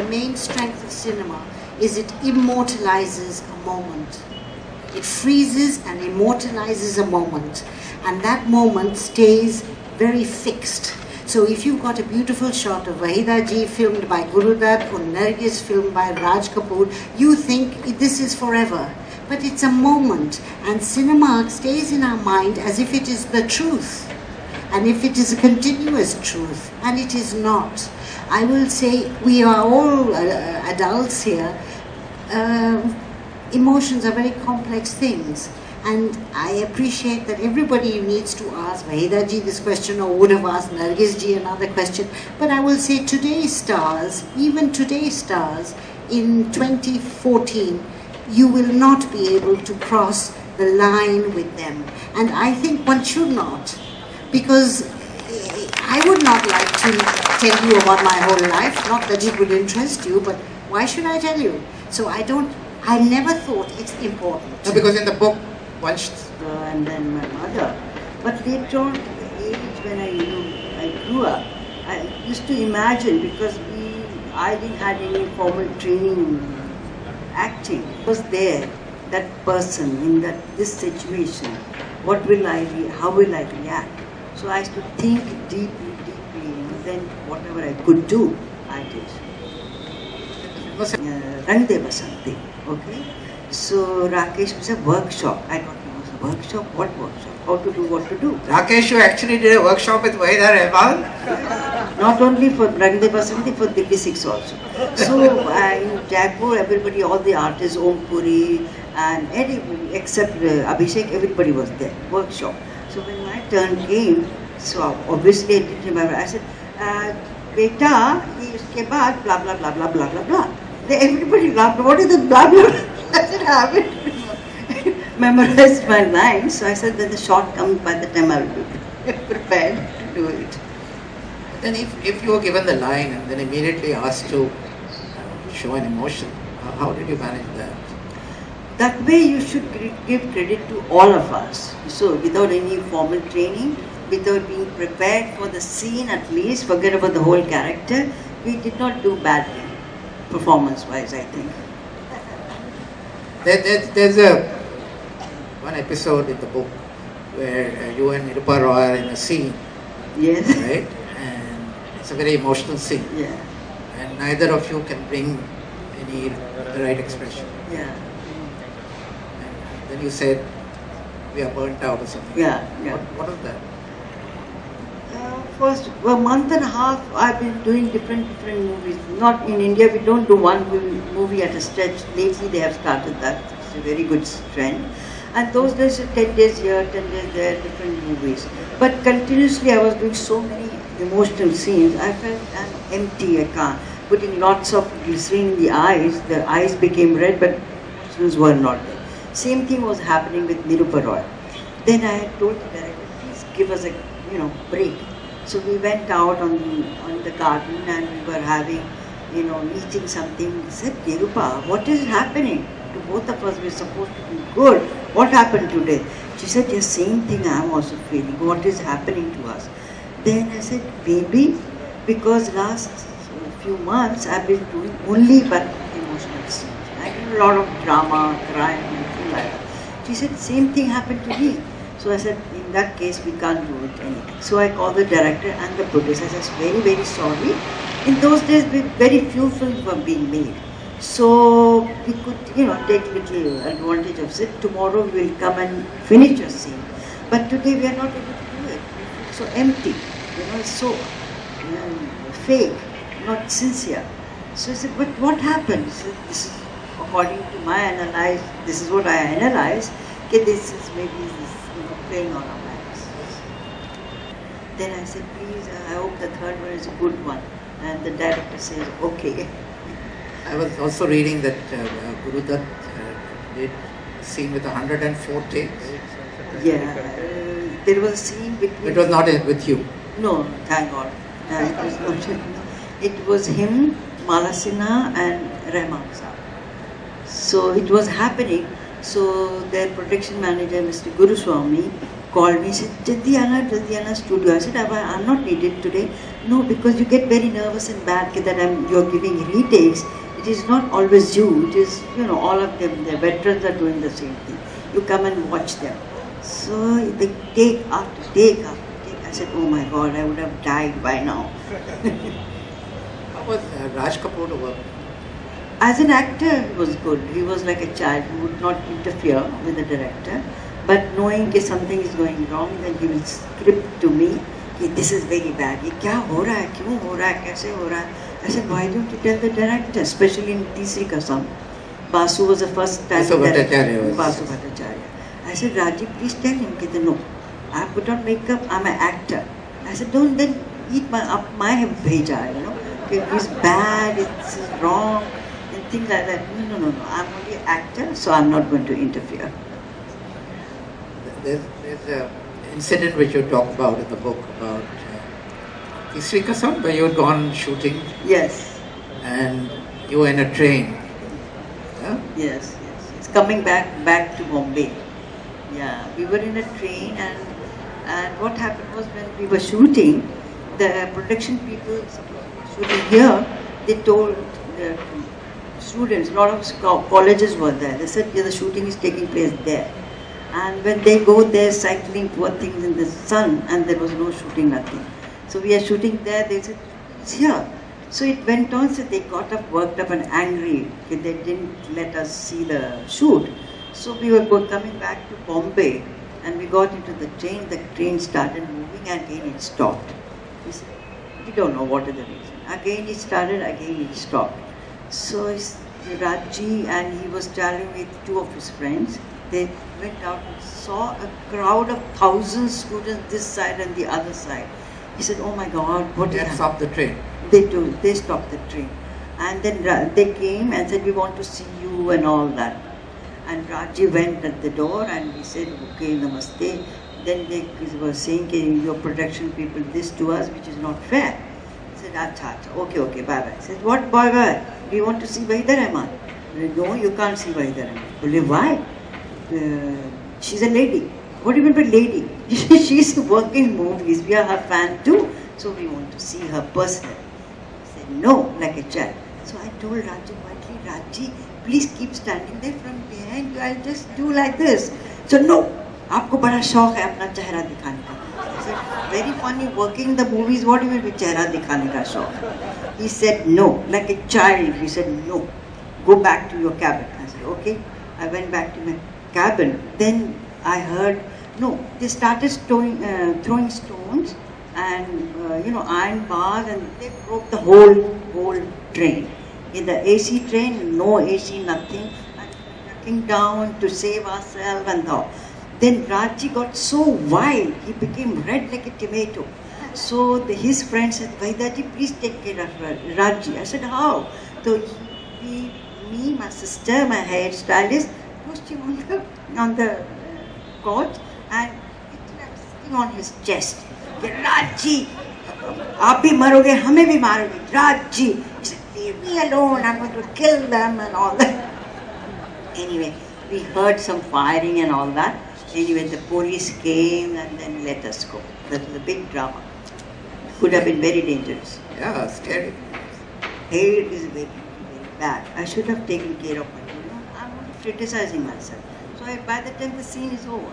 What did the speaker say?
main strength of cinema is it immortalizes a moment. It freezes and immortalizes a moment, and that moment stays very fixed. So if you've got a beautiful shot of Wahida ji filmed by Gurudutt or Nargis filmed by Raj Kapoor, you think this is forever. But it's a moment, and cinema stays in our mind as if it is the truth, and if it is a continuous truth, and it is not. I will say we are all adults here. Emotions are very complex things, and I appreciate that everybody needs to ask Wahida ji this question or would have asked Nargis ji another question. But I will say today's stars, even today's stars in 2014, you will not be able to cross the line with them. And I think one should not, because I would not like to tell you about my whole life, not that it would interest you, but why should I tell you? So I never thought it's important. No, because in the book, once... and then my mother. But later on, at the age when I grew up, I used to imagine, because I didn't have any formal training in acting. Was there, that person in this situation, what will I be, how will I react? So I used to think deeply, and then whatever I could do, I did. Rang De Basanti, okay? So Rakesh was a workshop. I thought it was a workshop. What workshop? How to do, what to do. Rakesh, you actually did a workshop with Wahida Rehman? Not only for Rang De Basanti, for Delhi 6 also. So in Jaipur, everybody, all the artists, Om Puri and anybody except Abhishek, everybody was there, workshop. So when my turn came, so obviously I didn't remember. I said, Beta, iske baad, blah, blah, blah, blah, blah, blah, blah. Everybody laughed. What is the blah, blah, blah? I said, I haven't memorized my lines. So I said that the shot comes by the time I will be prepared to do it. Then if you were given the line and then immediately asked to show an emotion, how did you manage that? That way you should give credit to all of us. So without any formal training, without being prepared for the scene at least, forget about the whole character, we did not do badly, performance-wise, I think. There's one episode in the book where you and Nirupa Roy are in a scene. Yes. Right? And it's a very emotional scene. Yeah. And neither of you can bring the right expression. Yeah. And then you said, we are burnt out or something. Yeah. What was that? First, a month and a half, I've been doing different movies. Not in India, we don't do one movie at a stretch. Lately, they have started that. It's a very good trend. And those days, 10 days here, 10 days there, different movies. But continuously, I was doing so many emotional scenes. I felt I'm empty. I can't. Putting lots of glycerin in the eyes became red, but emotions were not there. Same thing was happening with Nirupa Roy. Then I had told the director, please give us a break. So we went out on the garden and we were having, eating something. He said, Nirupa, what is happening to both of us? We're supposed to be good. What happened today? She said, the same thing I'm also feeling. What is happening to us? Then I said, maybe because last few months I've been doing only but emotional scenes. I did a lot of drama, crime, and things like that. She said, same thing happened to me. So I said, in that case, we can't do it anything. So I called the director and the producer. I said, very, very sorry. In those days, very few films were being made. So we could, take little advantage of it. Tomorrow we will come and finish your scene. But today we are not able to do it. It's so empty. It's so fake, not sincere. So I said, but what happened? He said, this is according to my analysis. This is what I analyzed. Okay, this is maybe playing on our minds. Then I said, please, I hope the third one is a good one. And the director says, okay. I was also reading that Gurudutt did a scene with 104 takes. Yeah, there was a scene between... It was not with you? No, thank God. It was not. It was him, Mala Sinha and Rehman Saab. So it was happening. So their production manager, Mr. Guruswamy, called me and said, Jaldi aana studio. I said, I'm not needed today. No, because you get very nervous and bad that you're giving retakes. It is not always you. It is, all of them. The veterans are doing the same thing. You come and watch them. So they take after take after take. I said, oh my God, I would have died by now. How was Raj Kapoor to work? As an actor, he was good. He was like a child. He would not interfere with the director. But knowing that something is going wrong, then he will script to me, this is very bad. ये क्या हो रहा है? क्यों हो रहा है? कैसे हो रहा है? I said, why don't you tell the director, especially in Teesri Kasam? Basu was the first time. Basu Bhattacharya. Basu Bhattacharya. I said, Raji, please tell him, no, I put on makeup, I'm an actor. I said, don't then eat up my bheja, It's bad, it's wrong, and things like that. No, I'm only an actor, so I'm not going to interfere. There's an incident which you talk about in the book about Teesri Kasam, where you had gone shooting. Yes. And you were in a train. Yeah? Yes. It's coming back to Bombay. Yeah, we were in a train, and what happened was when we were shooting, the production people shooting here, they told the students, a lot of colleges were there. They said, yeah, the shooting is taking place there. And when they go there cycling, poor things in the sun, and there was no shooting, nothing. So we are shooting there, they said, it's here. So it went on, so they got up, worked up and angry. They didn't let us see the shoot. So we were coming back to Bombay, and we got into the train started moving, and again it stopped. We said, we don't know what is the reason. Again it started, again it stopped. So Rajji and he was traveling with two of his friends. They went out and saw a crowd of thousands of students this side and the other side. He said, oh my God, what is happening? Stopped the train. They stopped the train. And then they came and said, we want to see you and all that. And Rajji went at the door and he said, okay, namaste. Then they were saying, your production people this to us, which is not fair. He said, acha, okay, bye-bye. He said, what bye-bye? Do you want to see Waheeda Rehman? No, you can't see Waheeda Rehman. Why? She's a lady. What do you mean by lady? She's working movies. We are her fan too. So we want to see her personally. He said, no, like a child. So I told Rajji quietly, Rajji, please keep standing there from behind. I'll just do like this. So no, आपको बड़ा शौक है अपना चेहरा दिखाने का. I said, very funny, working the movies, what do you mean by चेहरा दिखाने का शौक? He said, no, like a child. He said, no, go back to your cabin. I said, okay. I went back to my cabin. Then I heard, no, they started throwing stones and iron bars, and they broke the whole train. In the AC train, no AC, nothing. And looking down to save ourselves and all. Then Rajji got so wild, he became red like a tomato. So his friend said, Vaidaji, please take care of Rajji. I said, how? So me, my sister, my hairstylist, pushed him on the couch and sitting on his chest. Rajji, आप भी मरोगे, हमें भी मारोगे. Rajji, he said, leave me alone, I'm going to kill them and all that. Anyway, we heard some firing and all that. Anyway, the police came and then let us go. That was a big drama. Could have been very dangerous. Yeah, scary. Hair is very, very bad. I should have taken care of my children. I'm only criticizing myself. So by the time the scene is over,